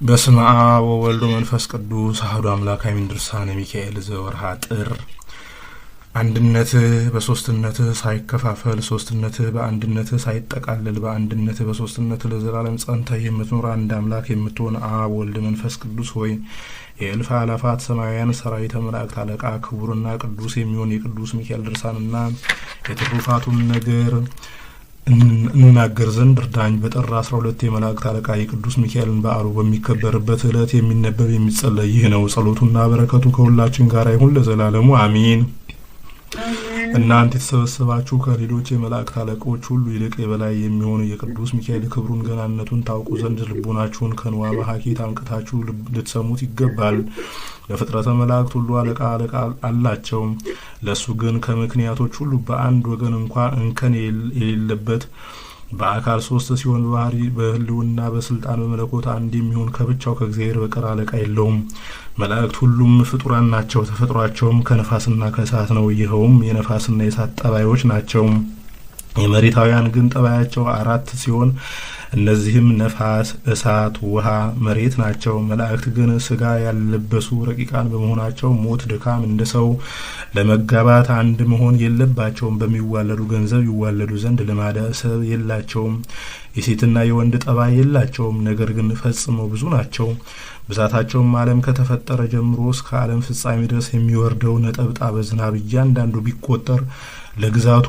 በስመ አብ ወወልድ ወመንፈስ ቅዱስ አሐዱ አምላክ አሜን። ድርሳነ ሚካኤል ዘወርሃ ጥር። አንድነት በሶስትነት ሳይከፋፈል፣ ሶስትነት በአንድነት ሳይጠቃለል፣ በአንድነት በሶስትነት ለዘላለም ጸንታ የምትኖር አንድ አምላክ የምትሆን አብ ወልድ መንፈስ ቅዱስ ሆይ የእልፍ አላፋት ሰማያውያን ሰራዊተ መላእክት አለቃ ክቡርና ቅዱስ የሚሆን የቅዱስ ሚካኤል ድርሳንና የትሩፋቱን ነገር እናገር ዘንድ እርዳኝ። በጥር 12 የመላእክት አለቃ የቅዱስ ሚካኤልን በዓሉ በሚከበርበት ዕለት የሚነበብ የሚጸለይ ይህ ነው። ጸሎቱና በረከቱ ከሁላችን ጋር ይሁን ለዘላለሙ አሜን። እናንተ የተሰበሰባችሁ ከሌሎች የመላእክት አለቆች ሁሉ ይልቅ የበላይ የሚሆን የቅዱስ ሚካኤል ክብሩን ገናነቱን ታውቁ ዘንድ ልቦናችሁን ከንዋ በሐኬት አንቅታችሁ ልትሰሙት ይገባል። ለፍጥረተ መላእክት ሁሉ አለቃ አላቸው። ለሱ ግን ከምክንያቶች ሁሉ በአንድ ወገን እንኳን እንከን የሌለበት በአካል ሶስት ሲሆን በባህሪ በህልውና በስልጣን በመለኮት አንድ የሚሆን ከብቻው ከእግዚአብሔር በቀር አለቃ የለውም። መላእክት ሁሉም ፍጡራን ናቸው። ተፈጥሯቸውም ከነፋስና ከእሳት ነው። ይኸውም የነፋስና የእሳት ጠባዮች ናቸው። የመሬታውያን ግን ጠባያቸው አራት ሲሆን እነዚህም ነፋስ፣ እሳት፣ ውሃ፣ መሬት ናቸው። መላእክት ግን ስጋ ያለበሱ ረቂቃን በመሆናቸው ሞት፣ ድካም እንደ ሰው ለመጋባት አንድ መሆን የለባቸውም። በሚዋለዱ ገንዘብ ይዋለዱ ዘንድ ልማደ ሰብ የላቸውም። የሴትና የወንድ ጠባይ የላቸውም። ነገር ግን ፈጽመው ብዙ ናቸው። ብዛታቸውም ዓለም ከተፈጠረ ጀምሮ እስከ ዓለም ፍጻሜ ድረስ የሚወርደው ነጠብጣበ ዝናብ እያንዳንዱ ቢቆጠር ለግዛቱ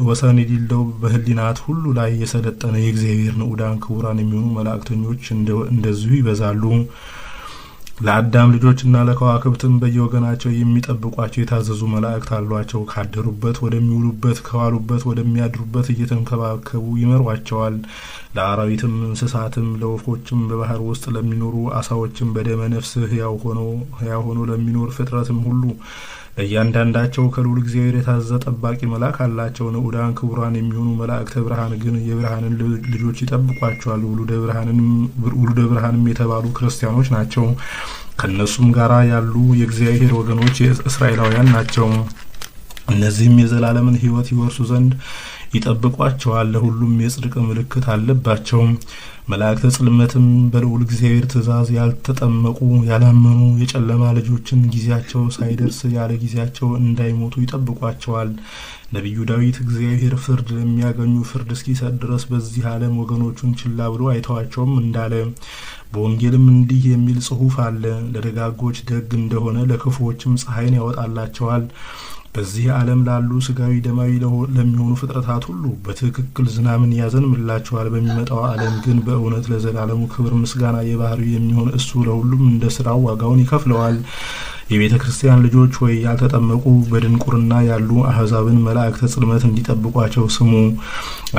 ወሰን የሌለው በህሊናት ሁሉ ላይ የሰለጠነ የእግዚአብሔር ንዑዳን ክቡራን የሚሆኑ መላእክተኞች እንደዚሁ ይበዛሉ። ለአዳም ልጆችና ለከዋክብትም በየወገናቸው የሚጠብቋቸው የታዘዙ መላእክት አሏቸው። ካደሩበት ወደሚውሉበት ከዋሉበት ወደሚያድሩበት እየተንከባከቡ ይመሯቸዋል። ለአራዊትም እንስሳትም ለወፎችም በባህር ውስጥ ለሚኖሩ አሳዎችም በደመ ነፍስ ሕያው ሆኖ ለሚኖር ፍጥረትም ሁሉ ለእያንዳንዳቸው ከልዑል እግዚአብሔር የታዘዘ ጠባቂ መልአክ አላቸው። ንዑዳን ክቡራን የሚሆኑ መላእክተ ብርሃን ግን የብርሃንን ልጆች ይጠብቋቸዋል። ውሉደ ብርሃንም የተባሉ ክርስቲያኖች ናቸው። ከነሱም ጋራ ያሉ የእግዚአብሔር ወገኖች እስራኤላውያን ናቸው። እነዚህም የዘላለምን ሕይወት ይወርሱ ዘንድ ይጠብቋቸዋል። ለሁሉም የጽድቅ ምልክት አለባቸው። መላእክተ ጽልመትም በልዑል እግዚአብሔር ትእዛዝ ያልተጠመቁ ያላመኑ የጨለማ ልጆችን ጊዜያቸው ሳይደርስ ያለ ጊዜያቸው እንዳይሞቱ ይጠብቋቸዋል። ነቢዩ ዳዊት እግዚአብሔር ፍርድ ለሚያገኙ ፍርድ እስኪሰጥ ድረስ በዚህ ዓለም ወገኖቹን ችላ ብሎ አይተዋቸውም እንዳለ በወንጌልም እንዲህ የሚል ጽሑፍ አለ። ለደጋጎች ደግ እንደሆነ ለክፉዎችም ፀሐይን ያወጣላቸዋል። በዚህ ዓለም ላሉ ስጋዊ ደማዊ ለሚሆኑ ፍጥረታት ሁሉ በትክክል ዝናምን ያዘንምላቸዋል። በሚመጣው ዓለም ግን በእውነት ለዘላለሙ ክብር ምስጋና የባህሪው የሚሆን እሱ ለሁሉም እንደ ስራው ዋጋውን ይከፍለዋል። የቤተ ክርስቲያን ልጆች ሆይ ያልተጠመቁ በድንቁርና ያሉ አህዛብን መላእክተ ጽልመት እንዲጠብቋቸው ስሙ።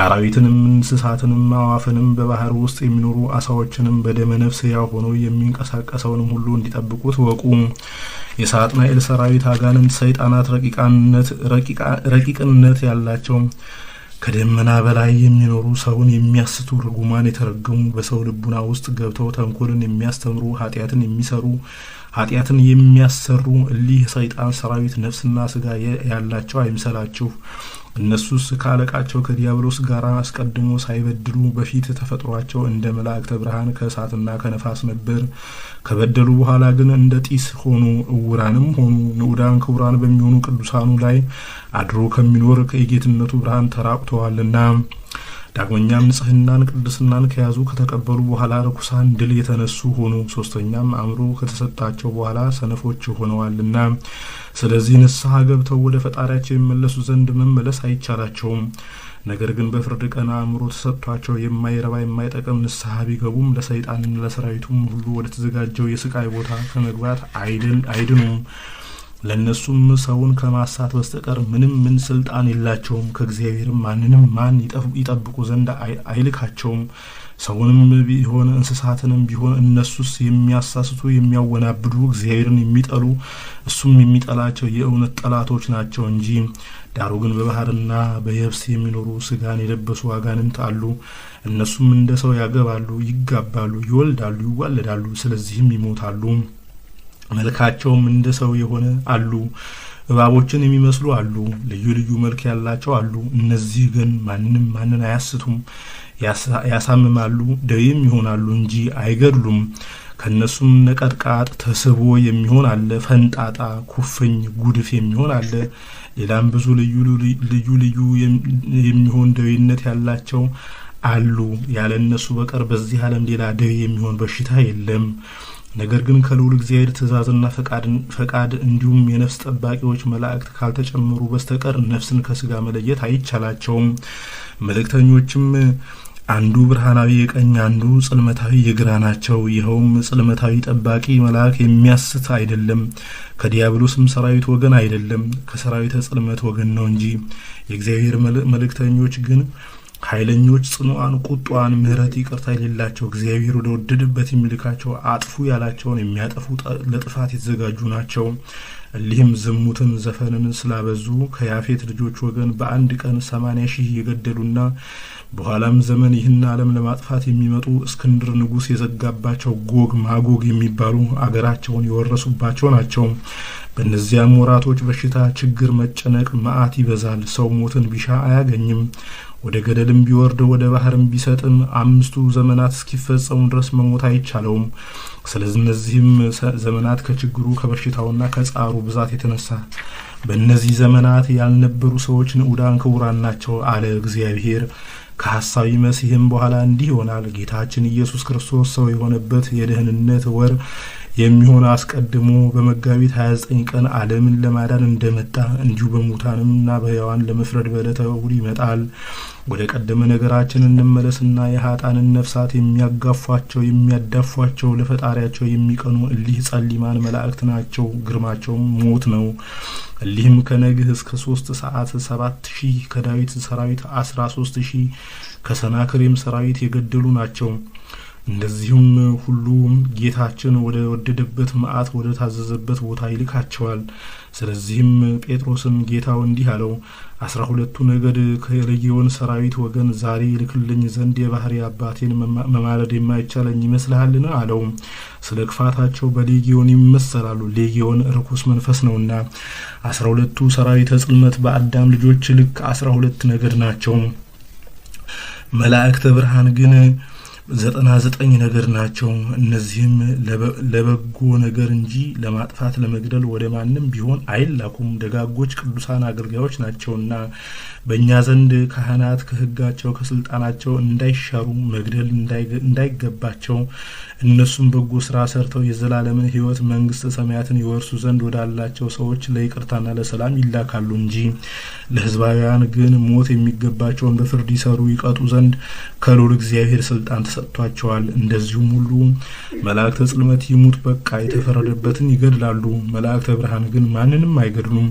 አራዊትንም እንስሳትንም አዋፍንም በባህር ውስጥ የሚኖሩ አሳዎችንም በደመ ነፍስ ሕያው ሆኖ የሚንቀሳቀሰውንም ሁሉ እንዲጠብቁት ወቁ። የሳጥናኤል ሰራዊት አጋንንት ሰይጣናት ረቂቅነት ያላቸው ከደመና በላይ የሚኖሩ ሰውን የሚያስቱ ርጉማን የተረገሙ በሰው ልቡና ውስጥ ገብተው ተንኮልን የሚያስተምሩ ኃጢአትን የሚያሰሩ እሊህ ሰይጣን ሰራዊት ነፍስና ስጋ ያላቸው አይምሰላችሁ። እነሱስ ከአለቃቸው ከዲያብሎስ ጋር አስቀድሞ ሳይበድሉ በፊት ተፈጥሯቸው እንደ መላእክተ ብርሃን ከእሳትና ከነፋስ ነበር። ከበደሉ በኋላ ግን እንደ ጢስ ሆኑ። እውራንም ሆኑ። ንዑዳን ክቡራን በሚሆኑ ቅዱሳኑ ላይ አድሮ ከሚኖር ከጌትነቱ ብርሃን ተራቁተዋልና። ዳግመኛም ንጽህናን ቅድስናን ከያዙ ከተቀበሉ በኋላ ርኩሳን ድል የተነሱ ሆኑ። ሶስተኛም አእምሮ ከተሰጣቸው በኋላ ሰነፎች ሆነዋልና። ስለዚህ ንስሐ ገብተው ወደ ፈጣሪያቸው የሚመለሱ ዘንድ መመለስ አይቻላቸውም። ነገር ግን በፍርድ ቀን አእምሮ ተሰጥቷቸው የማይረባ የማይጠቅም ንስሐ ቢገቡም ለሰይጣንና ለሰራዊቱም ሁሉ ወደ ተዘጋጀው የስቃይ ቦታ ከመግባት አይድኑም። ለነሱም ሰውን ከማሳት በስተቀር ምን ስልጣን የላቸውም። ከእግዚአብሔርም ማን ይጠብቁ ዘንድ አይልካቸውም። ሰውንም ቢሆን እንስሳትንም ቢሆን እነሱስ የሚያሳስቱ የሚያወናብዱ እግዚአብሔርን የሚጠሉ እሱም የሚጠላቸው የእውነት ጠላቶች ናቸው እንጂ። ዳሩ ግን በባህርና በየብስ የሚኖሩ ስጋን የለበሱ አጋንንት አሉ። እነሱም እንደ ሰው ያገባሉ፣ ይጋባሉ፣ ይወልዳሉ፣ ይዋለዳሉ። ስለዚህም ይሞታሉ። መልካቸውም እንደ ሰው የሆነ አሉ። እባቦችን የሚመስሉ አሉ። ልዩ ልዩ መልክ ያላቸው አሉ። እነዚህ ግን ማንን አያስቱም። ያሳምማሉ፣ ደዌም ይሆናሉ እንጂ አይገድሉም። ከነሱም ነቀጥቃጥ ተስቦ የሚሆን አለ፣ ፈንጣጣ፣ ኩፍኝ፣ ጉድፍ የሚሆን አለ። ሌላም ብዙ ልዩ የሚሆን ደዌነት ያላቸው አሉ። ያለ እነሱ በቀር በዚህ ዓለም ሌላ ደዌ የሚሆን በሽታ የለም። ነገር ግን ከልዑል እግዚአብሔር ትእዛዝና ፈቃድ እንዲሁም የነፍስ ጠባቂዎች መላእክት ካልተጨመሩ በስተቀር ነፍስን ከስጋ መለየት አይቻላቸውም። መልእክተኞችም አንዱ ብርሃናዊ የቀኝ አንዱ ጽልመታዊ የግራ ናቸው። ይኸውም ጽልመታዊ ጠባቂ መልአክ የሚያስት አይደለም፣ ከዲያብሎስም ሰራዊት ወገን አይደለም፣ ከሰራዊተ ጽልመት ወገን ነው እንጂ። የእግዚአብሔር መልእክተኞች ግን ኃይለኞች፣ ጽኑዓን፣ ቁጧን፣ ምሕረት፣ ይቅርታ የሌላቸው እግዚአብሔር ወደ ወደደበት የሚልካቸው አጥፉ ያላቸውን የሚያጠፉ ለጥፋት የተዘጋጁ ናቸው። እሊህም ዝሙትን፣ ዘፈንን ስላበዙ ከያፌት ልጆች ወገን በአንድ ቀን 80,000 የገደሉና በኋላም ዘመን ይህን ዓለም ለማጥፋት የሚመጡ እስክንድር ንጉሥ የዘጋባቸው ጎግ ማጎግ የሚባሉ አገራቸውን የወረሱባቸው ናቸው። በእነዚያም ወራቶች በሽታ፣ ችግር፣ መጨነቅ፣ መዓት ይበዛል። ሰው ሞትን ቢሻ አያገኝም። ወደ ገደልም ቢወርድ ወደ ባህርም ቢሰጥም 5 ዘመናት እስኪፈጸሙ ድረስ መሞት አይቻለውም። ስለዚህ እነዚህም ዘመናት ከችግሩ ከበሽታውና ከጻሩ ብዛት የተነሳ በእነዚህ ዘመናት ያልነበሩ ሰዎች ንዑዳን ክቡራን ናቸው አለ እግዚአብሔር። ከሐሳዊ መሲህም በኋላ እንዲህ ይሆናል። ጌታችን ኢየሱስ ክርስቶስ ሰው የሆነበት የደህንነት ወር የሚሆን አስቀድሞ በመጋቢት 29 ቀን ዓለምን ለማዳን እንደመጣ እንዲሁ በሙታንምና በሕያዋን ለመፍረድ በዕለተ እሑድ ይመጣል። ወደ ቀደመ ነገራችን እንመለስና የኃጥአንን ነፍሳት የሚያዳፏቸው ለፈጣሪያቸው የሚቀኑ እሊህ ጸሊማን መላእክት ናቸው። ግርማቸውም ሞት ነው። እሊህም ከነግህ እስከ 3 ሰዓት 7,000 ከዳዊት ሰራዊት 13,000 ከሰናክሬም ሰራዊት የገደሉ ናቸው። እንደዚሁም ሁሉ ጌታችን ወደ ወደደበት መዓት ወደ ታዘዘበት ቦታ ይልካቸዋል። ስለዚህም ጴጥሮስም ጌታው እንዲህ አለው፣ 12ቱ ነገድ ከሌጊዮን ሰራዊት ወገን ዛሬ ይልክልኝ ዘንድ የባህሪ አባቴን መማለድ የማይቻለኝ ይመስልሃልን? አለው። ስለ ክፋታቸው በሌጊዮን ይመሰላሉ። ሌጊዮን ርኩስ መንፈስ ነውና። 12ቱ ሰራዊተ ጽልመት በአዳም ልጆች ልክ 12 ነገድ ናቸው። መላእክተ ብርሃን ግን 99 ነገር ናቸው። እነዚህም ለበጎ ነገር እንጂ ለማጥፋት ለመግደል ወደ ማንም ቢሆን አይላኩም። ደጋጎች ቅዱሳን አገልጋዮች ናቸውና በእኛ ዘንድ ካህናት ከሕጋቸው ከስልጣናቸው እንዳይሻሩ መግደል እንዳይገባቸው እነሱም በጎ ስራ ሰርተው የዘላለምን ሕይወት መንግስተ ሰማያትን ይወርሱ ዘንድ ወዳላቸው ሰዎች ለይቅርታና ለሰላም ይላካሉ እንጂ ለሕዝባውያን ግን ሞት የሚገባቸውን በፍርድ ይሰሩ ይቀጡ ዘንድ ከልዑል እግዚአብሔር ስልጣን ተሰጥቷቸዋል። እንደዚሁም ሁሉ መላእክተ ጽልመት ይሙት በቃ የተፈረደበትን ይገድላሉ። መላእክተ ብርሃን ግን ማንንም አይገድሉም።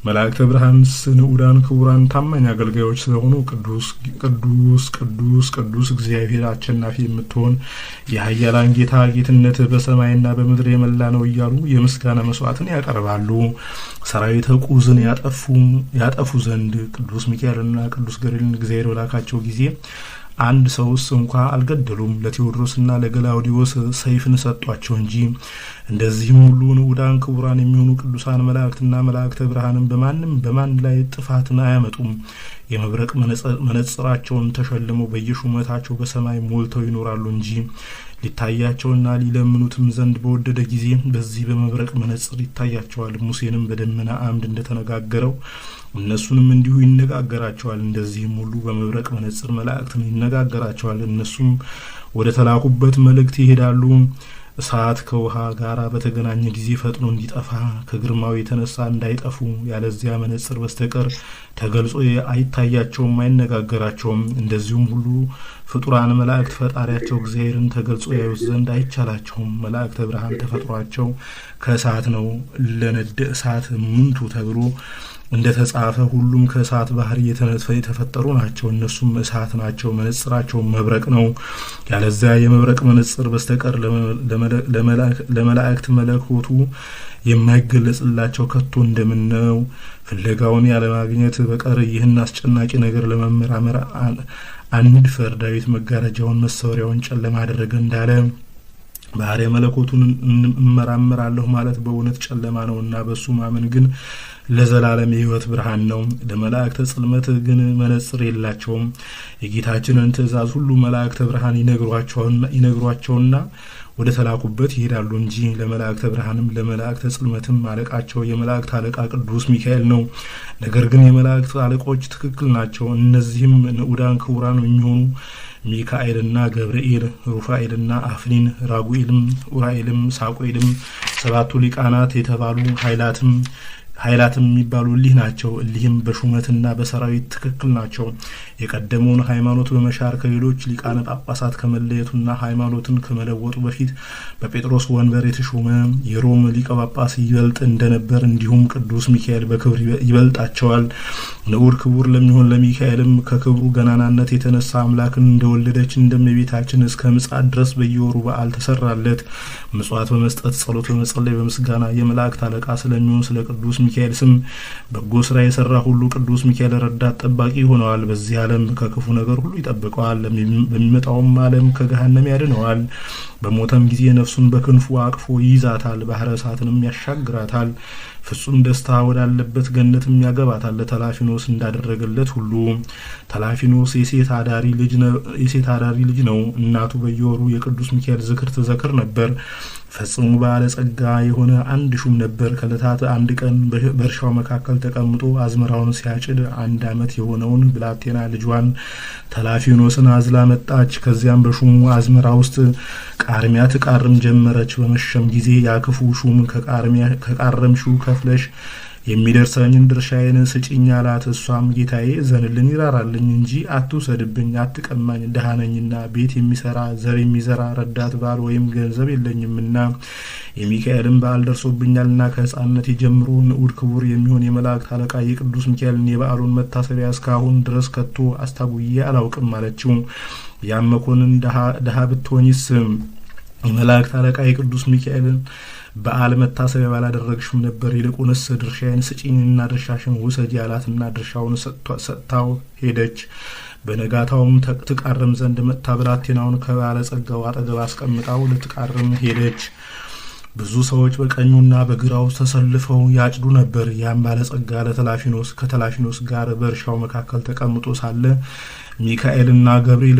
መላእክተ ብርሃን ንዑዳን ክቡራን ታማኝ አገልጋዮች ስለሆኑ ቅዱስ ቅዱስ ቅዱስ ቅዱስ እግዚአብሔር አሸናፊ የምትሆን የኃያላን ጌታ ጌትነት በሰማይና በምድር የመላ ነው እያሉ የምስጋና መስዋዕትን ያቀርባሉ። ሰራዊተ ቁዝን ያጠፉ ዘንድ ቅዱስ ሚካኤልና ቅዱስ ገብርኤልን እግዚአብሔር በላካቸው ጊዜ አንድ ሰውስ እንኳ አልገደሉም። ለቴዎድሮስና ለገላውዲዮስ ሰይፍን ሰጧቸው እንጂ። እንደዚህም ሁሉ ንዑዳን ክቡራን የሚሆኑ ቅዱሳን መላእክትና መላእክተ ብርሃንም በማን ላይ ጥፋትን አያመጡም። የመብረቅ መነጽራቸውን ተሸልመው በየሹመታቸው በሰማይ ሞልተው ይኖራሉ እንጂ ሊታያቸውና ሊለምኑትም ዘንድ በወደደ ጊዜ በዚህ በመብረቅ መነጽር ይታያቸዋል። ሙሴንም በደመና አምድ እንደተነጋገረው እነሱንም እንዲሁ ይነጋገራቸዋል። እንደዚህም ሁሉ በመብረቅ መነጽር መላእክትን ይነጋገራቸዋል። እነሱም ወደ ተላኩበት መልእክት ይሄዳሉ። እሳት ከውሃ ጋር በተገናኘ ጊዜ ፈጥኖ እንዲጠፋ ከግርማው የተነሳ እንዳይጠፉ ያለዚያ መነጽር በስተቀር ተገልጾ አይታያቸውም፣ አይነጋገራቸውም። እንደዚሁም ሁሉ ፍጡራን መላእክት ፈጣሪያቸው እግዚአብሔርን ተገልጾ ያዩት ዘንድ አይቻላቸውም። መላእክተ ብርሃን ተፈጥሯቸው ከእሳት ነው። ለነደ እሳት ምንቱ ተብሎ እንደተጻፈ ሁሉም ከእሳት ባህሪ የተፈጠሩ ናቸው። እነሱም እሳት ናቸው። መነጽራቸው መብረቅ ነው። ያለዚያ የመብረቅ መነጽር በስተቀር ለመላእክት መለኮቱ የማይገለጽላቸው ከቶ እንደምነው ፍለጋውን ያለማግኘት በቀር ይህን አስጨናቂ ነገር ለመመራመር አንድፈር። ዳዊት መጋረጃውን መሰወሪያውን ጨለማ አደረገ እንዳለ ባህሪ መለኮቱን እመራመራለሁ ማለት በእውነት ጨለማ ነውና በሱ ማመን ግን ለዘላለም የሕይወት ብርሃን ነው። ለመላእክተ ጽልመት ግን መነጽር የላቸውም። የጌታችንን ትእዛዝ ሁሉ መላእክተ ብርሃን ይነግሯቸውና ወደ ተላኩበት ይሄዳሉ እንጂ ለመላእክተ ብርሃንም ለመላእክተ ጽልመትም አለቃቸው የመላእክት አለቃ ቅዱስ ሚካኤል ነው። ነገር ግን የመላእክት አለቆች ትክክል ናቸው። እነዚህም ንዑዳን ክቡራን የሚሆኑ ሚካኤልና ገብርኤል፣ ሩፋኤልና አፍኒን፣ ራጉኤልም፣ ኡራኤልም፣ ሳቆኤልም፣ ሰባቱ ሊቃናት የተባሉ ኃይላትም የሚባሉ እሊህ ናቸው። እሊህም በሹመትና በሰራዊት ትክክል ናቸው። የቀደመውን ሃይማኖት በመሻር ከሌሎች ሊቃነ ጳጳሳት ከመለየቱና ሃይማኖትን ከመለወጡ በፊት በጴጥሮስ ወንበር የተሾመ የሮም ሊቀ ጳጳስ ይበልጥ እንደነበር እንዲሁም ቅዱስ ሚካኤል በክብር ይበልጣቸዋል። ንዑድ ክቡር ለሚሆን ለሚካኤልም ከክብሩ ገናናነት የተነሳ አምላክን እንደወለደች እንደመቤታችን እስከ ምጽአት ድረስ በየወሩ በዓል ተሰራለት። ምጽዋት በመስጠት ጸሎት በመጸለይ በምስጋና የመላእክት አለቃ ስለሚሆን ስለ ቅዱስ ሚካኤል ስም በጎ ስራ የሰራ ሁሉ ቅዱስ ሚካኤል ረዳት ጠባቂ ሆነዋል። በዚህ ዓለም ከክፉ ነገር ሁሉ ይጠብቀዋል። በሚመጣውም ዓለም ከገሃነም ያድነዋል። በሞተም ጊዜ ነፍሱን በክንፉ አቅፎ ይይዛታል። ባህረ እሳትንም ያሻግራታል። ፍጹም ደስታ ወዳለበት ገነትም ያገባታል። ለተላፊኖስ እንዳደረገለት ሁሉ ተላፊኖስ የሴት አዳሪ ልጅ ነው። እናቱ በየወሩ የቅዱስ ሚካኤል ዝክር ትዘክር ነበር። ፈጽሞ ባለ ጸጋ የሆነ አንድ ሹም ነበር። ከዕለታት አንድ ቀን በእርሻው መካከል ተቀምጦ አዝመራውን ሲያጭድ 1 ዓመት የሆነውን ብላቴና ልጇን ተላፊኖስን አዝላ መጣች። ከዚያም በሹሙ አዝመራ ውስጥ ቃርሚያ ትቃርም ጀመረች። በመሸም ጊዜ ያክፉ ሹም ከቃረምሽው ከፍለሽ የሚደርሰኝን ድርሻዬን ስጪኝ አላት። እሷም ጌታዬ ዘንልን ይራራልኝ እንጂ አትውሰድብኝ፣ አትቀማኝ፣ ደሃ ነኝና ቤት የሚሰራ ዘር የሚዘራ ረዳት ባል ወይም ገንዘብ የለኝምና የሚካኤልን በዓል ደርሶብኛልና ከሕፃንነት ጀምሮ ንዑድ ክቡር የሚሆን የመላእክት አለቃ የቅዱስ ሚካኤልን የበዓሉን መታሰቢያ እስካሁን ድረስ ከቶ አስታጉዬ አላውቅም አለችው። ያም መኮንን ደሃ ብትሆኝስ የመላእክት አለቃ የቅዱስ ሚካኤልን በዓል መታሰቢያ ባላደረግሽም ነበር። ይልቁንስ ድርሻዬን ስጪኝና ድርሻሽን ውሰጂ አላትና ድርሻውን ሰጥታው ሄደች። በነጋታውም ትቃርም ዘንድ መጥታ ብላቴናውን ከባለጸጋው አጠገብ አስቀምጣው ልትቃርም ሄደች። ብዙ ሰዎች በቀኙና በግራው ተሰልፈው ያጭዱ ነበር። ያም ባለጸጋ ከተላፊኖስ ጋር በእርሻው መካከል ተቀምጦ ሳለ ሚካኤልና ገብርኤል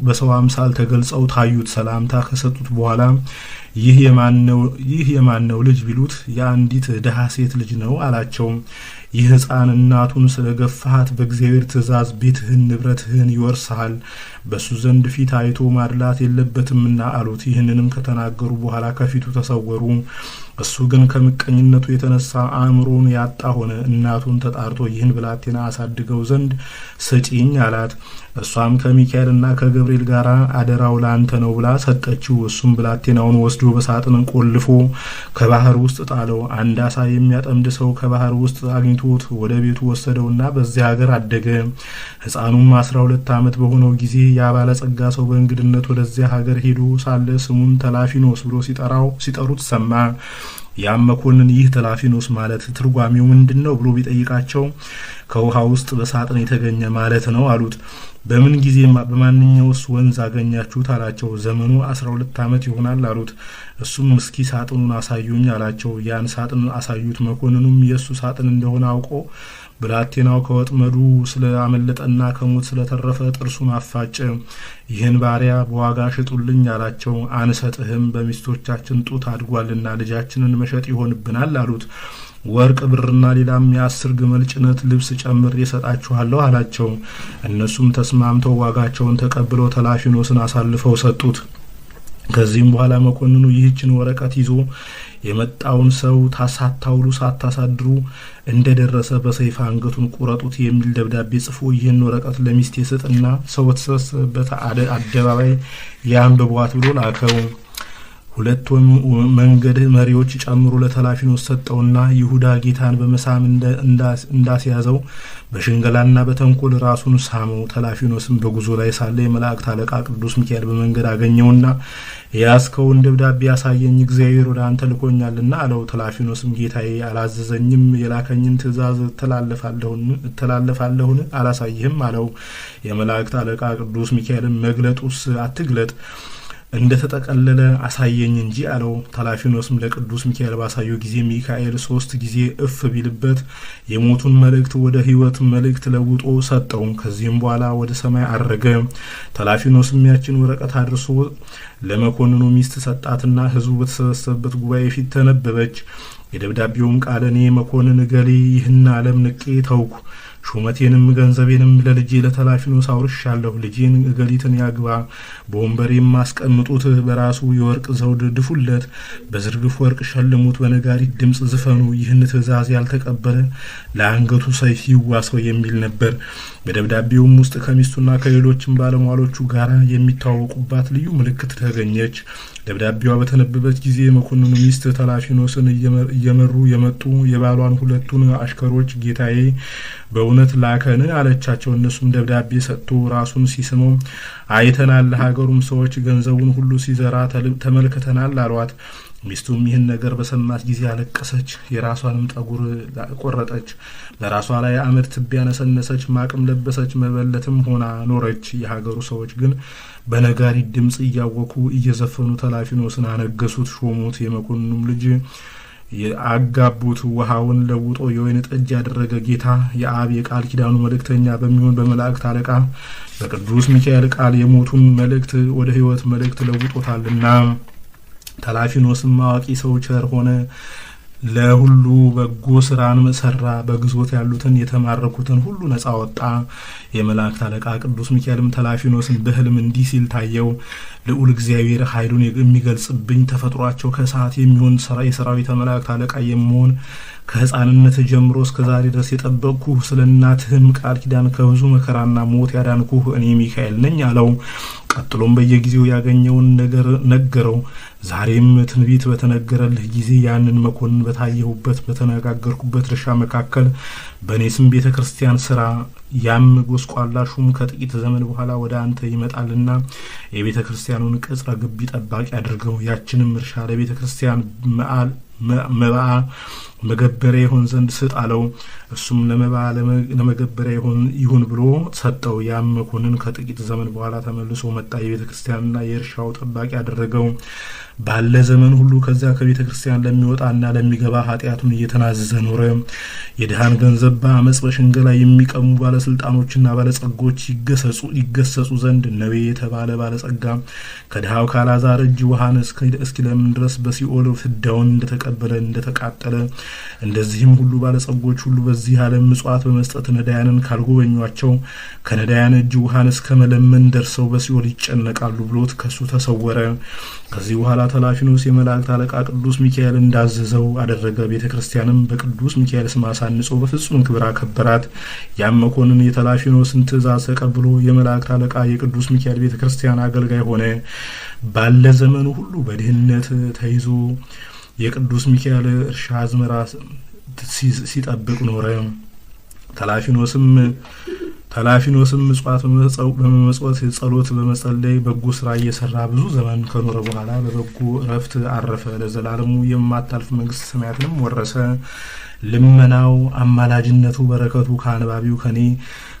በሰው አምሳል ተገልጸው ታዩት። ሰላምታ ከሰጡት በኋላ ይህ የማን ነው ልጅ ቢሉት የአንዲት ደሃ ሴት ልጅ ነው አላቸው። ይህ ሕፃን እናቱን ስለገፋሃት በእግዚአብሔር ትእዛዝ ቤትህን ንብረትህን ይወርስሃል፣ በሱ ዘንድ ፊት አይቶ ማድላት የለበትምና አሉት። ይህንንም ከተናገሩ በኋላ ከፊቱ ተሰወሩ። እሱ ግን ከምቀኝነቱ የተነሳ አእምሮን ያጣ ሆነ። እናቱን ተጣርቶ ይህን ብላቴና አሳድገው ዘንድ ስጪኝ አላት። እሷም ከሚካኤልና ከገብርኤል ጋር አደራው ላንተ ነው ብላ ሰጠችው። እሱም ብላቴናውን ወስዶ በሳጥን ቆልፎ ከባህር ውስጥ ጣለው። አንድ አሳ የሚያጠምድ ሰው ከባህር ውስጥ አግኝቶት ወደ ቤቱ ወሰደውና በዚያ ሀገር አደገ። ሕፃኑም 12 ዓመት በሆነው ጊዜ ያ ባለጸጋ ሰው በእንግድነት ወደዚያ ሀገር ሄዶ ሳለ ስሙን ተላፊኖስ ብሎ ሲጠሩት ሰማ። ያም መኮንን ይህ ተላፊኖስ ማለት ትርጓሜው ምንድን ነው ብሎ ቢጠይቃቸው ከውሃ ውስጥ በሳጥን የተገኘ ማለት ነው አሉት። በምን ጊዜ በማንኛውስ ወንዝ አገኛችሁት አላቸው። ዘመኑ 12 ዓመት ይሆናል አሉት። እሱም እስኪ ሳጥኑን አሳዩኝ አላቸው። ያን ሳጥን አሳዩት። መኮንኑም የእሱ ሳጥን እንደሆነ አውቆ ብላቴናው ከወጥመዱ ስለአመለጠና ከሞት ስለተረፈ ጥርሱን አፋጨ። ይህን ባሪያ በዋጋ ሽጡልኝ አላቸው። አንሰጥህም፣ በሚስቶቻችን ጡት አድጓልና ልጃችንን መሸጥ ይሆንብናል አሉት። ወርቅ ብርና ሌላም የ10 ግመል ጭነት ልብስ ጨምሬ እሰጣችኋለሁ አላቸው። እነሱም ተስማምተው ዋጋቸውን ተቀብለው ተላፊኖስን አሳልፈው ሰጡት። ከዚህም በኋላ መኮንኑ ይህችን ወረቀት ይዞ የመጣውን ሰው ሳታውሉ ሳታሳድሩ እንደደረሰ በሰይፍ አንገቱን ቁረጡት የሚል ደብዳቤ ጽፎ ይህን ወረቀት ለሚስቴ ስጥና ሰው በተሰበሰበበት አደባባይ ያንብቧት ብሎ ላከው። 2 መንገድ መሪዎች ጨምሮ ለተላፊኖስ ሰጠውና ይሁዳ ጌታን በመሳም እንዳስያዘው በሽንገላና በተንኮል ራሱን ሳመው። ተላፊኖስም በጉዞ ላይ ሳለ የመላእክት አለቃ ቅዱስ ሚካኤል በመንገድ አገኘውና ያስከውን ደብዳቤ ያሳየኝ፣ እግዚአብሔር ወደ አንተ ልኮኛልና አለው። ተላፊኖስም ጌታዬ አላዘዘኝም፣ የላከኝን ትእዛዝ እተላለፋለሁን አላሳይህም አለው። የመላእክት አለቃ ቅዱስ ሚካኤልም መግለጡስ አትግለጥ፣ እንደተጠቀለለ አሳየኝ እንጂ አለው። ተላፊኖስም ለቅዱስ ሚካኤል ባሳየው ጊዜ ሚካኤል 3 ጊዜ እፍ ቢልበት የሞቱን መልእክት ወደ ሕይወት መልእክት ለውጦ ሰጠው። ከዚህም በኋላ ወደ ሰማይ አረገ። ተላፊኖስም ያችን ወረቀት አድርሶ ለመኮንኑ ሚስት ሰጣትና ሕዝቡ በተሰበሰበበት ጉባኤ ፊት ተነበበች። የደብዳቤውም ቃል እኔ መኮንን ገሌ ይህን ዓለም ንቄ ተውኩ፣ ሹመቴንም ገንዘቤንም ለልጄ ለተላፊኖስ አውርሻለሁ። ልጄን እገሊትን ያግባ፣ በወንበሬም ማስቀምጡት፣ በራሱ የወርቅ ዘውድ ድፉለት፣ በዝርግፍ ወርቅ ሸልሙት፣ በነጋሪት ድምፅ ዝፈኑ። ይህን ትእዛዝ ያልተቀበለ ለአንገቱ ሰይፍ ይዋሰው የሚል ነበር። በደብዳቤውም ውስጥ ከሚስቱና ከሌሎችም ባለሟሎቹ ጋር የሚታወቁባት ልዩ ምልክት ተገኘች። ደብዳቤዋ በተነበበች ጊዜ መኮንኑ ሚስት ተላፊኖስን እየመሩ የመጡ የባሏን 2ቱን አሽከሮች ጌታዬ በእውነት ላከን አለቻቸው። እነሱም ደብዳቤ ሰጥቶ ራሱን ሲስመው አይተናል፣ ሀገሩም ሰዎች ገንዘቡን ሁሉ ሲዘራ ተመልክተናል አሏት። ሚስቱም ይህን ነገር በሰማች ጊዜ አለቀሰች፣ የራሷንም ጠጉር ቆረጠች፣ ለራሷ ላይ አመድ ትቢያ ነሰነሰች፣ ማቅም ለበሰች፣ መበለትም ሆና ኖረች። የሀገሩ ሰዎች ግን በነጋሪት ድምፅ እያወኩ እየዘፈኑ ተላፊኖስን አነገሱት፣ ሾሙት። የመኮንኑም ልጅ አጋቡት። ውሃውን ለውጦ የወይን ጠጅ ያደረገ ጌታ የአብ የቃል ኪዳኑ መልእክተኛ በሚሆን በመላእክት አለቃ በቅዱስ ሚካኤል ቃል የሞቱን መልእክት ወደ ሕይወት መልእክት ለውጦታልና። ተላፊኖስም አዋቂ ሰው ቸር ሆነ፣ ለሁሉ በጎ ስራን ሰራ። በግዞት ያሉትን የተማረኩትን ሁሉ ነፃ ወጣ። የመላእክት አለቃ ቅዱስ ሚካኤልም ተላፊኖስን በህልም እንዲህ ሲል ታየው። ልዑል እግዚአብሔር ኃይሉን የሚገልጽብኝ ተፈጥሯቸው ከሰዓት የሚሆን የሰራዊት መላእክት አለቃ የምሆን ከህፃንነት ጀምሮ እስከዛሬ ድረስ የጠበቅኩህ ስለ እናትህም ቃል ኪዳን ከብዙ መከራና ሞት ያዳንኩህ እኔ ሚካኤል ነኝ አለው። ቀጥሎም በየጊዜው ያገኘውን ነገር ነገረው። ዛሬም ትንቢት በተነገረልህ ጊዜ ያንን መኮንን በታየሁበት በተነጋገርኩበት እርሻ መካከል በእኔ ስም ቤተ ክርስቲያን ስራ፣ ያም ጎስቋላ ሹም ከጥቂት ዘመን በኋላ ወደ አንተ ይመጣልና የቤተ ክርስቲያኑን ቅጽረ ግቢ ጠባቂ አድርገው፣ ያችንም እርሻ ለቤተ ክርስቲያን መባዓ መገበሪያ ይሆን ዘንድ ስጥ አለው። እሱም ለመባዓ ለመገበሪያ ይሁን ብሎ ሰጠው። ያም መኮንን ከጥቂት ዘመን በኋላ ተመልሶ መጣ። የቤተ ክርስቲያንና የእርሻው ጠባቂ አደረገው። ባለ ዘመን ሁሉ ከዚያ ከቤተ ክርስቲያን ለሚወጣና ለሚገባ ኃጢአቱን እየተናዘዘ ኖረ። የድሃን ገንዘብ በአመፅ በሽንገላ የሚቀሙ ባለስልጣኖችና ባለጸጎች ይገሰጹ ዘንድ ነዌ የተባለ ባለጸጋ ከድሃው ካላዛር እጅ ውሃን እስኪለምን ድረስ በሲኦል ፍዳውን እንደተቃጠለ፣ እንደዚህም ሁሉ ባለጸጎች ሁሉ በዚህ ዓለም ምጽዋት በመስጠት ነዳያንን ካልጎበኟቸው ከነዳያን እጅ ውሃን እስከ መለመን ደርሰው በሲኦል ይጨነቃሉ ብሎት ከሱ ተሰወረ። ከዚህ በኋላ ተላፊኖስ የመላእክት አለቃ ቅዱስ ሚካኤል እንዳዘዘው አደረገ። ቤተ ክርስቲያንም በቅዱስ ሚካኤል ስም አሳንጾ በፍጹም ክብር አከበራት። ያም መኮንን የተላፊኖስን ትእዛዝ ተቀብሎ የመላእክት አለቃ የቅዱስ ሚካኤል ቤተ ክርስቲያን አገልጋይ ሆነ። ባለ ዘመኑ ሁሉ በድህነት ተይዞ የቅዱስ ሚካኤል እርሻ አዝመራ ሲጠብቅ ኖረ። ተላፊኖስም ምጽዋት በመመጽወት ጸሎት በመጸለይ በጎ ስራ እየሰራ ብዙ ዘመን ከኖረ በኋላ በበጎ እረፍት አረፈ። ለዘላለሙ የማታልፍ መንግስተ ሰማያትንም ወረሰ። ልመናው፣ አማላጅነቱ፣ በረከቱ ከአንባቢው ከኔ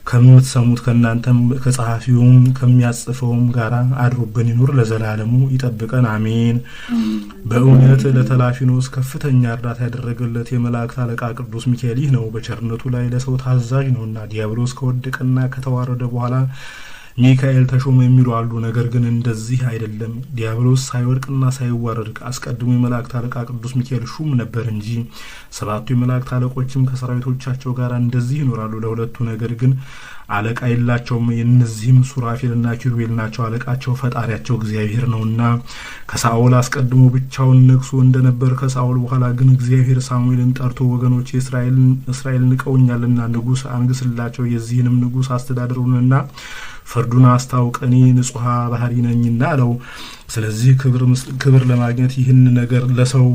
ከምትሰሙት ከናንተም ከጸሐፊውም ከሚያጽፈውም ጋራ አድሮብን ይኑር ለዘላለሙ ይጠብቀን አሜን። በእውነት ለተላፊኖስ ከፍተኛ እርዳታ ያደረገለት የመላእክት አለቃ ቅዱስ ሚካኤል ይህ ነው። በቸርነቱ ላይ ለሰው ታዛዥ ነውና ዲያብሎስ ከወደቀና ከተዋረደ በኋላ ሚካኤል ተሾመ የሚሉ አሉ። ነገር ግን እንደዚህ አይደለም። ዲያብሎስ ሳይወድቅና ሳይዋረድ አስቀድሞ የመላእክት አለቃ ቅዱስ ሚካኤል ሹም ነበር እንጂ 7ቱ የመላእክት አለቆችም ከሰራዊቶቻቸው ጋር እንደዚህ ይኖራሉ ለሁለቱ። ነገር ግን አለቃ የላቸውም። የእነዚህም ሱራፌልና ኪሩቤል ናቸው። አለቃቸው ፈጣሪያቸው እግዚአብሔር ነውና ከሳኦል አስቀድሞ ብቻውን ነግሶ እንደነበር ከሳኦል በኋላ ግን እግዚአብሔር ሳሙኤልን ጠርቶ ወገኖች እስራኤል ንቀውኛልና ንጉሥ አንግስላቸው፣ የዚህንም ንጉሥ አስተዳደሩንና ፍርዱን አስታውቀኒ ንጹሃ ባህሪ ነኝና አለው። ስለዚህ ክብር ለማግኘት ይህን ነገር ለሰው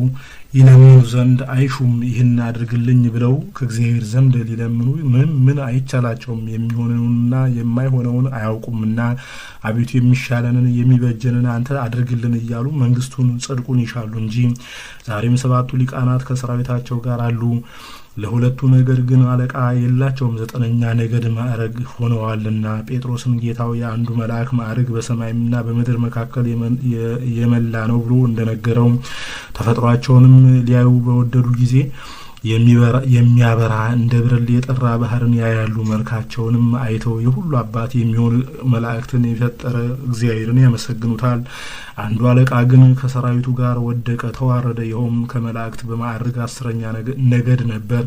ይለምኑ ዘንድ አይሹም። ይህን አድርግልኝ ብለው ከእግዚአብሔር ዘንድ ሊለምኑ ምን አይቻላቸውም። የሚሆነውንና የማይሆነውን አያውቁምና አቤቱ የሚሻለንን የሚበጀንን አንተ አድርግልን እያሉ መንግስቱን ጽድቁን ይሻሉ እንጂ። ዛሬም 7ቱ ሊቃናት ከሰራዊታቸው ጋር አሉ። ለሁለቱ ነገድ ግን አለቃ የላቸውም 9ኛ ነገድ ማዕረግ ሆነዋልና። ጴጥሮስም ጌታው የአንዱ መልአክ ማዕረግ በሰማይና በምድር መካከል የመላ ነው ብሎ እንደነገረው ተፈጥሯቸውንም ሊያዩ በወደዱ ጊዜ የሚያበራ እንደ ብርሌ የጠራ ባህርን ያያሉ። መልካቸውንም አይተው የሁሉ አባት የሚሆን መላእክትን የፈጠረ እግዚአብሔርን ያመሰግኑታል። አንዱ አለቃ ግን ከሰራዊቱ ጋር ወደቀ፣ ተዋረደ። ይኸውም ከመላእክት በማዕረግ 10ኛ ነገድ ነበር።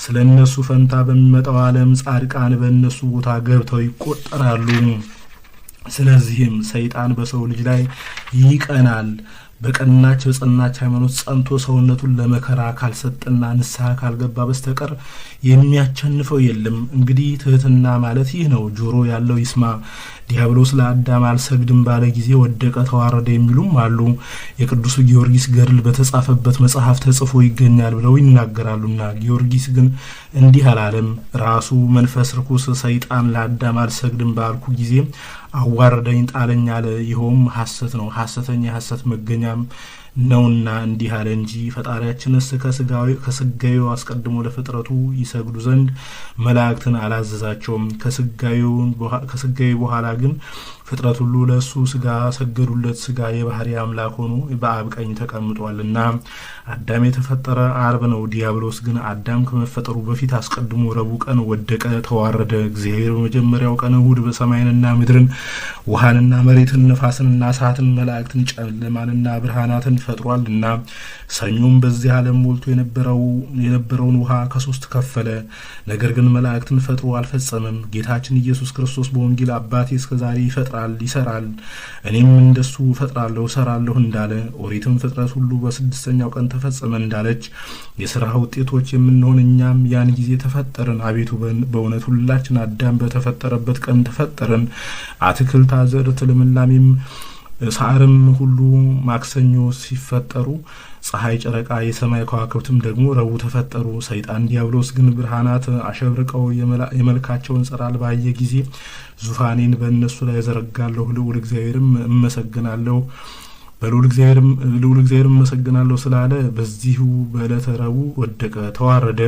ስለ እነሱ ፈንታ በሚመጣው ዓለም ጻድቃን በእነሱ ቦታ ገብተው ይቆጠራሉ። ስለዚህም ሰይጣን በሰው ልጅ ላይ ይቀናል። በቀናች በጸናች ሃይማኖት ጸንቶ ሰውነቱን ለመከራ ካልሰጠና ንስሐ ካልገባ በስተቀር የሚያቸንፈው የለም። እንግዲህ ትህትና ማለት ይህ ነው። ጆሮ ያለው ይስማ። ዲያብሎስ ለአዳም አልሰግድም ባለ ጊዜ ወደቀ፣ ተዋረደ የሚሉም አሉ። የቅዱስ ጊዮርጊስ ገድል በተጻፈበት መጽሐፍ ተጽፎ ይገኛል ብለው ይናገራሉና ጊዮርጊስ ግን እንዲህ አላለም። ራሱ መንፈስ ርኩስ ሰይጣን ለአዳም አልሰግድም ባልኩ ጊዜ አዋረደኝ፣ ጣለኝ አለ። ይኸውም ሐሰት ነው፣ ሐሰተኛ ሐሰት መገኛም ነውና እንዲህ አለ እንጂ ፈጣሪያችንስ ከስጋዩ አስቀድሞ ለፍጥረቱ ይሰግዱ ዘንድ መላእክትን አላዘዛቸውም። ከስጋዩ በኋላ ግን ፍጥረት ሁሉ ለእሱ ስጋ ሰገዱለት። ስጋ የባህሪ አምላክ ሆኖ በአብ ቀኝ ተቀምጧልና። አዳም የተፈጠረ አርብ ነው። ዲያብሎስ ግን አዳም ከመፈጠሩ በፊት አስቀድሞ ረቡዕ ቀን ወደቀ፣ ተዋረደ። እግዚአብሔር በመጀመሪያው ቀን እሑድ በሰማይንና ምድርን፣ ውሃንና መሬትን፣ ነፋስንና እሳትን፣ መላእክትን፣ ጨለማንና ብርሃናትን ፈጥሯልና። ሰኞም በዚህ ዓለም ሞልቶ የነበረውን ውሃ ከ3 ከፈለ። ነገር ግን መላእክትን ፈጥሮ አልፈጸመም። ጌታችን ኢየሱስ ክርስቶስ በወንጌል አባቴ እስከዛሬ ይፈጥራል ይሰራል፣ እኔም እንደሱ ፈጥራለሁ ሰራለሁ እንዳለ፣ ኦሪትም ፍጥረት ሁሉ በ6ኛው ቀን ተፈጸመ እንዳለች የሥራ ውጤቶች የምንሆን እኛም ያን ጊዜ ተፈጠርን። አቤቱ በእውነት ሁላችን አዳም በተፈጠረበት ቀን ተፈጠርን። አትክልት፣ አዝርዕት፣ ልምላሜም ሳርም ሁሉ ማክሰኞ ሲፈጠሩ፣ ፀሐይ፣ ጨረቃ፣ የሰማይ ከዋክብትም ደግሞ ረቡዕ ተፈጠሩ። ሰይጣን ዲያብሎስ ግን ብርሃናት አሸብርቀው የመልካቸውን ጸዳል ባየ ጊዜ ዙፋኔን በእነሱ ላይ ዘረጋለሁ፣ ልዑል እግዚአብሔርም እመሰግናለሁ በልዑል እግዚአብሔርም እመሰግናለሁ ስላለ በዚሁ በዕለተ ረቡዕ ወደቀ፣ ተዋረደ።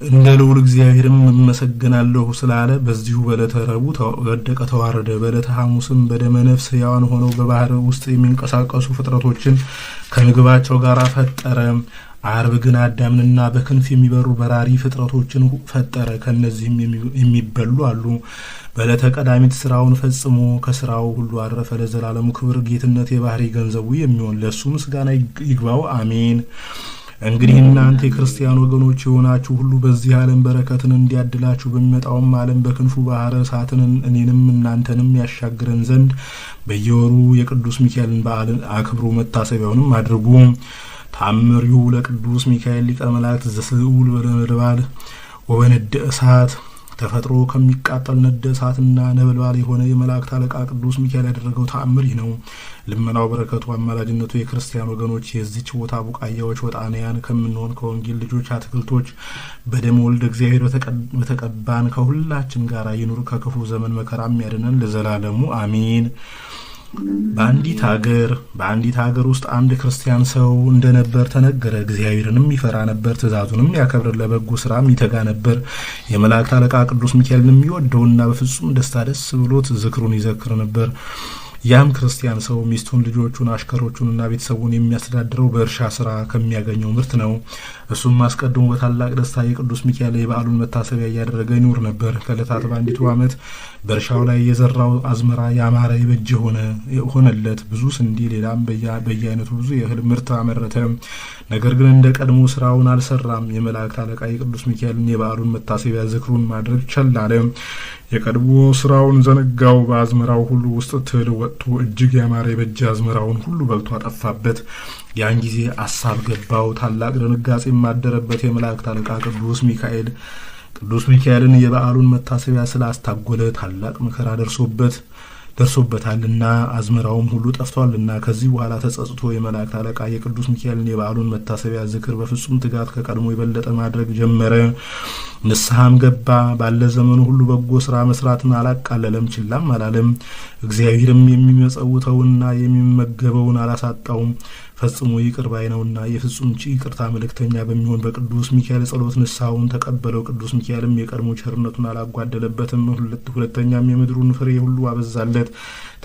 እንደ ልዑል እግዚአብሔርም እመሰግናለሁ ስላለ በዚሁ በዕለተ ረቡዕ ወደቀ፣ ተዋረደ። በዕለተ ሐሙስም በደመ ነፍስ ሕያዋን ሆነው በባህር ውስጥ የሚንቀሳቀሱ ፍጥረቶችን ከምግባቸው ጋር ፈጠረ። አርብ ግን አዳምንና በክንፍ የሚበሩ በራሪ ፍጥረቶችን ፈጠረ። ከነዚህም የሚበሉ አሉ። በዕለተ ቀዳሚት ስራውን ፈጽሞ ከስራው ሁሉ አረፈ። ለዘላለሙ ክብር ጌትነት የባህሪ ገንዘቡ የሚሆን ለእሱ ምስጋና ይግባው፣ አሜን። እንግዲህ እናንተ የክርስቲያን ወገኖች የሆናችሁ ሁሉ በዚህ ዓለም በረከትን እንዲያድላችሁ በሚመጣውም ዓለም በክንፉ ባህረ እሳትን እኔንም እናንተንም ያሻግረን ዘንድ በየወሩ የቅዱስ ሚካኤልን በዓል አክብሩ፣ መታሰቢያውንም አድርጉ። ታምሪሁ ለቅዱስ ሚካኤል ሊቀ መላእክት ዘስዑል በነበልባል ወበነደ እሳት። ተፈጥሮ ከሚቃጠል ነደ እሳትና ነበልባል የሆነ የመላእክት አለቃ ቅዱስ ሚካኤል ያደረገው ተአምር ይህ ነው። ልመናው፣ በረከቱ፣ አማላጅነቱ የክርስቲያን ወገኖች የዚች ቦታ ቡቃያዎች ወጣንያን ከምንሆን ከወንጌል ልጆች አትክልቶች በደም ወልደ እግዚአብሔር በተቀባን ከሁላችን ጋር ይኑር፣ ከክፉ ዘመን መከራም ያድነን ለዘላለሙ አሜን። በአንዲት ሀገር ውስጥ አንድ ክርስቲያን ሰው እንደነበር ተነገረ። እግዚአብሔርንም ይፈራ ነበር፣ ትእዛዙንም ያከብር፣ ለበጎ ስራም ይተጋ ነበር። የመላእክት አለቃ ቅዱስ ሚካኤልን የሚወደውና በፍጹም ደስታ ደስ ብሎት ዝክሩን ይዘክር ነበር። ያም ክርስቲያን ሰው ሚስቱን፣ ልጆቹን፣ አሽከሮቹንና ቤተሰቡን የሚያስተዳድረው በእርሻ ስራ ከሚያገኘው ምርት ነው። እሱም አስቀድሞ በታላቅ ደስታ የቅዱስ ሚካኤል የበዓሉን መታሰቢያ እያደረገ ይኖር ነበር። ከዕለታት በአንዲቱ ዓመት በእርሻው ላይ የዘራው አዝመራ ያማረ የበጀ ሆነለት። ብዙ ስንዴ፣ ሌላም በየአይነቱ ብዙ የእህል ምርት አመረተ። ነገር ግን እንደ ቀድሞ ስራውን አልሰራም። የመላእክት አለቃ የቅዱስ ሚካኤልን የበዓሉን መታሰቢያ ዝክሩን ማድረግ ቸል አለ። የቀድሞ ስራውን ዘነጋው። በአዝመራው ሁሉ ውስጥ ትል ወጥቶ እጅግ ያማረ የበጀ አዝመራውን ሁሉ በልቶ አጠፋበት። ያን ጊዜ አሳብ ገባው፣ ታላቅ ድንጋጼ ማደረበት። የመላእክት አለቃ ቅዱስ ሚካኤልን የበዓሉን መታሰቢያ ስላስታጎለ ታላቅ መከራ ደርሶበታልና አዝመራውም ሁሉ ጠፍቷልና። ከዚህ በኋላ ተጸጽቶ የመላእክት አለቃ የቅዱስ ሚካኤልን የበዓሉን መታሰቢያ ዝክር በፍጹም ትጋት ከቀድሞ የበለጠ ማድረግ ጀመረ። ንስሐም ገባ። ባለ ዘመኑ ሁሉ በጎ ስራ መስራትን አላቃለለም፣ ችላም አላለም። እግዚአብሔርም የሚመጸውተውና የሚመገበውን አላሳጣውም። ፈጽሞ ይቅር ባይ ነውና የፍጹም ይቅርታ መልእክተኛ በሚሆን በቅዱስ ሚካኤል ጸሎት ንስሐውን ተቀበለው። ቅዱስ ሚካኤልም የቀድሞ ቸርነቱን አላጓደለበትም። ሁለተኛም የምድሩን ፍሬ ሁሉ አበዛለት።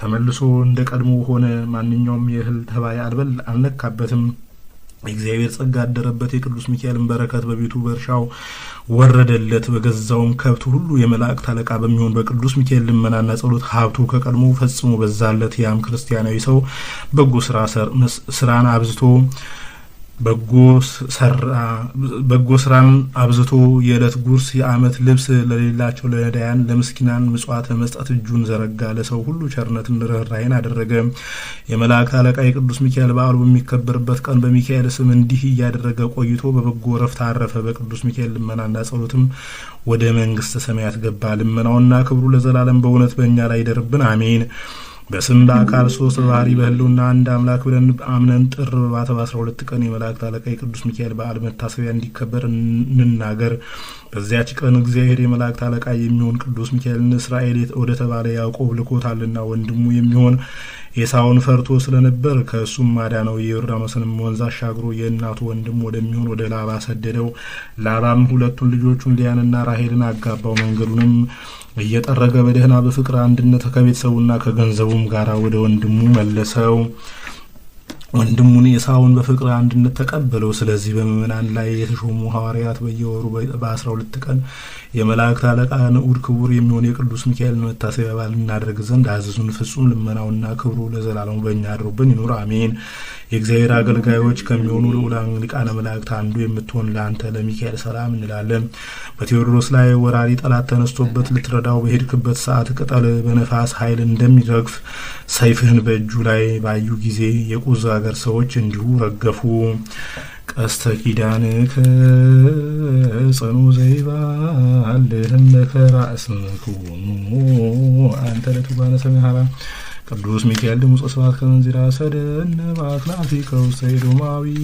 ተመልሶ እንደ ቀድሞ ሆነ። ማንኛውም የእህል ተባይ አልነካበትም። እግዚአብሔር ጸጋ አደረበት። የቅዱስ ሚካኤልን በረከት በቤቱ በእርሻው ወረደለት። በገዛውም ከብት ሁሉ የመላእክት አለቃ በሚሆን በቅዱስ ሚካኤል ልመናና ጸሎት ሀብቱ ከቀድሞ ፈጽሞ በዛለት። ያም ክርስቲያናዊ ሰው በጎ ስራን አብዝቶ በጎ ስራን አብዝቶ የዕለት ጉርስ የዓመት ልብስ ለሌላቸው ለነዳያን ለምስኪናን ምጽዋት መስጠት እጁን ዘረጋ። ለሰው ሁሉ ቸርነትን ርኅራኄን አደረገ። የመላእክት አለቃ የቅዱስ ሚካኤል በዓሉ በሚከበርበት ቀን በሚካኤል ስም እንዲህ እያደረገ ቆይቶ በበጎ ረፍት አረፈ። በቅዱስ ሚካኤል ልመናና ጸሎትም ወደ መንግስተ ሰማያት ገባ። ልመናውና ክብሩ ለዘላለም በእውነት በእኛ ላይ ይደርብን፣ አሜን። በስም በአካል ሶስት በባህሪ በህልውና አንድ አምላክ ብለን አምነን ጥር በ12 ቀን የመላእክት አለቃ የቅዱስ ሚካኤል በዓል መታሰቢያ እንዲከበር እንናገር። በዚያች ቀን እግዚአብሔር የመላእክት አለቃ የሚሆን ቅዱስ ሚካኤልን እስራኤል ወደ ተባለ ያዕቆብ ልኮታልና ወንድሙ የሚሆን ኤሳውን ፈርቶ ስለነበር ከእሱም ማዳነው። የዮርዳኖስንም ወንዝ አሻግሮ የእናቱ ወንድም ወደሚሆን ወደ ላባ ሰደደው። ላባም ሁለቱን ልጆቹን ሊያንና ራሄልን አጋባው። መንገዱንም እየጠረገ በደህና በፍቅር አንድነት ከቤተሰቡና ከገንዘቡም ጋር ወደ ወንድሙ መለሰው። ወንድሙን ኤሳውን በፍቅር አንድነት ተቀበለው። ስለዚህ በምእመናን ላይ የተሾሙ ሐዋርያት በየወሩ በ12 ቀን የመላእክት አለቃ ንዑድ ክቡር የሚሆን የቅዱስ ሚካኤል መታሰቢያ በዓል እናደርግ ዘንድ አዘዙን። ፍጹም ልመናውና ክብሩ ለዘላለሙ በእኛ አድሮብን ይኑር፣ አሜን። የእግዚአብሔር አገልጋዮች ከሚሆኑ ልዑላን ሊቃነ መላእክት አንዱ የምትሆን ለአንተ ለሚካኤል ሰላም እንላለን። በቴዎድሮስ ላይ ወራሪ ጠላት ተነስቶበት ልትረዳው በሄድክበት ሰዓት ቅጠል በነፋስ ኃይል እንደሚረግፍ ሰይፍህን በእጁ ላይ ባዩ ጊዜ የቁዝ ሀገር ሰዎች እንዲሁ ረገፉ። ቀስተ ኪዳንከ ጽኑ ዘይባልህም ከራእስክሙ አንተ ለትጓነ ሰማያት ቅዱስ ሚካኤል ድምፀ ስብሐት ከመንዚራ ሰደነ በአክናፊከ ውስተ ኤዶማዊት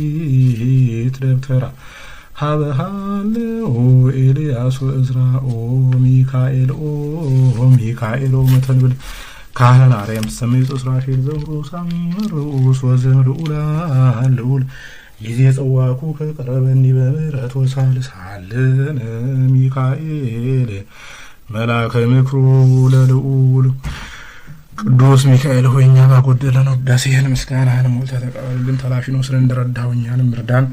ደብተራ ሀበሃለኦ ኤልያስ ወእዝራ ሚካኤል መተንብል ካህን አርያም ሰሜት እስራኤል ዘምሮ ሳምርኡስ ወዘምርኡላን ልዑል ጊዜ ጸዋኩ ከቀረበኒ በምሕረት ወሳልሳለን ሚካኤል መልአከ ምክሩ ለልዑል ቅዱስ ሚካኤል ሆይ እኛ ባጎደለን ውዳሴህን ምስጋናህን ሞልተህ ተቀበልልን። ተላፊ ነው ስለ እንደረዳኸው እኛንም እርዳን።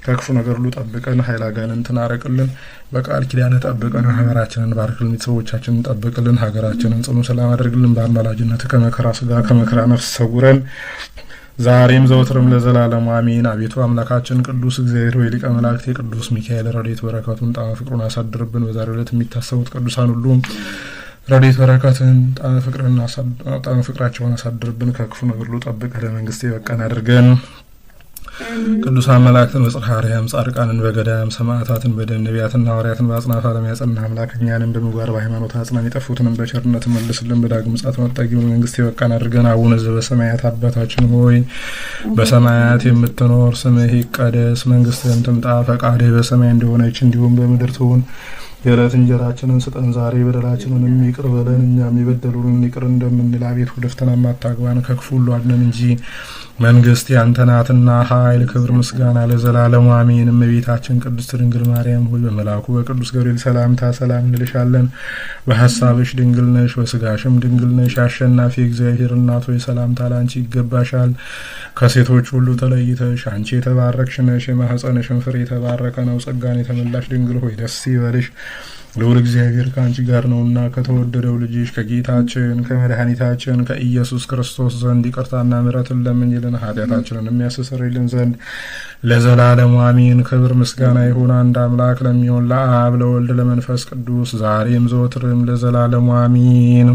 ከክፉ ነገር ሁሉ ጠብቀን፣ ኃይለ አጋንንትን አርቅልን። በቃል ኪዳንህ ጠብቀን፣ ሀገራችንን ባርክልን፣ ቤተሰቦቻችንን ጠብቅልን፣ ሀገራችንን ጽኑ ሰላም አድርግልን። በአማላጅነትህ ከመከራ ስጋ ከመከራ ነፍስ ሰውረን ዛሬም ዘወትርም ለዘላለሙ አሜን። አቤቱ አምላካችን ቅዱስ እግዚአብሔር ሆይ ሊቀ መላእክት የቅዱስ ሚካኤል ረድኤት በረከቱን ጣዕመ ፍቅሩን አሳድርብን። በዛሬው ዕለት የሚታሰቡት ቅዱሳን ሁሉ ረድኤት በረከትን ጣዕመ ፍቅራቸውን አሳድርብን። ከክፉ ነገር ሁሉ ጠብቀህ ለመንግስት የበቃን አድርገን። ቅዱሳን መላእክትን በጽርሐ አርያም፣ ጻድቃንን በገዳም፣ ሰማዕታትን በደም፣ ነቢያትና ሐዋርያትን በአጽናፈ ዓለም ያጸና አምላክ እኛንም በምግባር በሃይማኖት አጽናን፣ የጠፉትንም በቸርነት መልስልን። በዳግም ምጽአት መጠጊያ ለመንግስት የበቃን አድርገን። አቡነ ዘበሰማያት አባታችን ሆይ በሰማያት የምትኖር ስምህ ይቀደስ፣ መንግስትህም ትምጣ፣ ፈቃድህ በሰማይ እንደሆነች እንዲሁም በምድር ትሁን። የዕለት እንጀራችንን ስጠን ዛሬ፣ በደላችንንም ይቅር በለን እኛም የበደሉንን ይቅር እንደምንል። አቤቱ ወደ ፈተና አታግባን ከክፉ ሁሉ አድነን እንጂ መንግስት ያንተ ናትና ኃይል፣ ክብር፣ ምስጋና ለዘላለሙ አሜን። እመቤታችን ቅድስት ድንግል ማርያም ሆይ በመልአኩ በቅዱስ ገብርኤል ሰላምታ ሰላም እንልሻለን። በሐሳብሽ ድንግል ነሽ፣ በስጋሽም ድንግል ነሽ። አሸናፊ እግዚአብሔር እናት ሆይ ሰላምታ ላንቺ ይገባሻል። ከሴቶች ሁሉ ተለይተሽ አንቺ የተባረክሽ ነሽ፣ የማኅፀንሽን ፍሬ የተባረከ ነው። ጸጋን የተመላሽ ድንግል ሆይ ደስ ይበልሽ፣ ልዑል እግዚአብሔር ከአንቺ ጋር ነውና ከተወደደው ልጅሽ ከጌታችን ከመድኃኒታችን ከኢየሱስ ክርስቶስ ዘንድ ይቅርታና ምሕረትን ለምኝልን ኃጢአታችንን የሚያስተሰርይልን ዘንድ ለዘላለሙ አሜን። ክብር ምስጋና ይሁን አንድ አምላክ ለሚሆን ለአብ ለወልድ ለመንፈስ ቅዱስ ዛሬም ዘወትርም ለዘላለሙ አሜን።